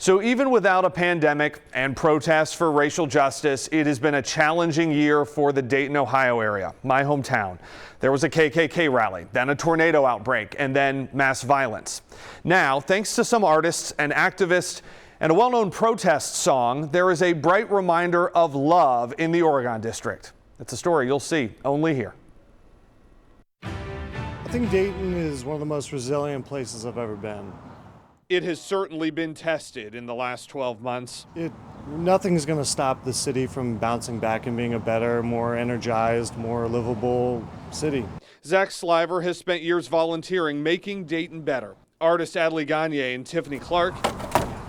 So even without a pandemic and protests for racial justice, it has been a challenging year for the Dayton, Ohio area, my hometown. There was a KKK rally, then a tornado outbreak, and then mass violence. Now, thanks to some artists and activists and a well-known protest song, there is a bright reminder of love in the Oregon district. It's a story you'll see only here. I think Dayton is one of the most resilient places I've ever been. It has certainly been tested in the last 12 months. Nothing's going to stop the city from bouncing back and being a better, more energized, more livable city. Zach Sliver has spent years volunteering, making Dayton better. Artists Adley Gaye and Tiffany Clark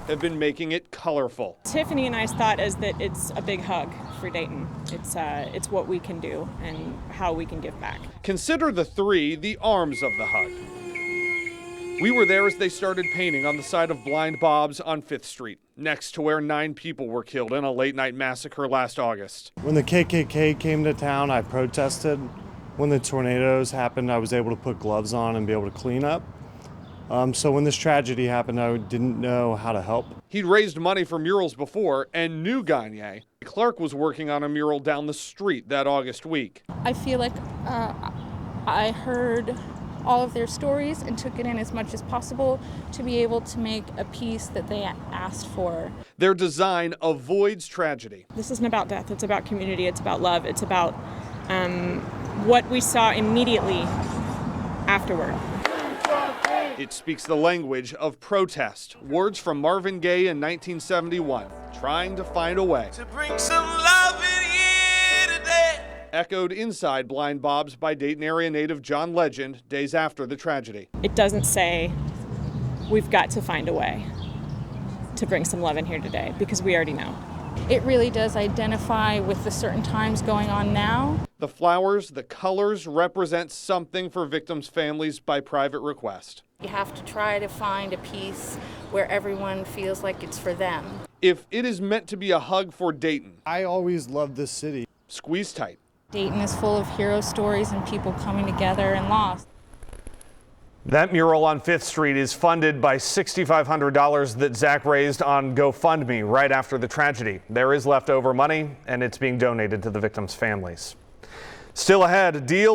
have been making it colorful. Tiffany and I's thought is that it's a big hug for Dayton. It's what we can do and how we can give back. Consider the three the arms of the hug. We were there as they started painting on the side of Blind Bob's on 5th Street, next to where 9 people were killed in a late-night massacre last August. When the KKK came to town, I protested. When the tornadoes happened, I was able to put gloves on and be able to clean up. So when this tragedy happened, I didn't know how to help. He'd raised money for murals before and knew Gaye. Clark was working on a mural down the street that August week. I feel like I heard all of their stories and took it in as much as possible to be able to make a piece that they asked for. Their design avoids tragedy. This isn't about death, it's about community, it's about love, it's about what we saw immediately afterward. It speaks the language of protest. Words from Marvin Gaye in 1971, trying to find a way. To bring some love in here today. Echoed inside Blind Bob's by Dayton area native John Legend days after the tragedy. It doesn't say we've got to find a way to bring some love in here today, because we already know. It really does identify with the certain times going on now. The flowers, the colors represent something for victims' families by private request. You have to try to find a piece where everyone feels like it's for them. If it is meant to be a hug for Dayton, I always loved this city. squeeze tight. Dayton is full of hero stories and people coming together and lost. That mural on 5th Street is funded by $6,500 that Zach raised on GoFundMe right after the tragedy. There is leftover money, and it's being donated to the victims' families. Still ahead, a deal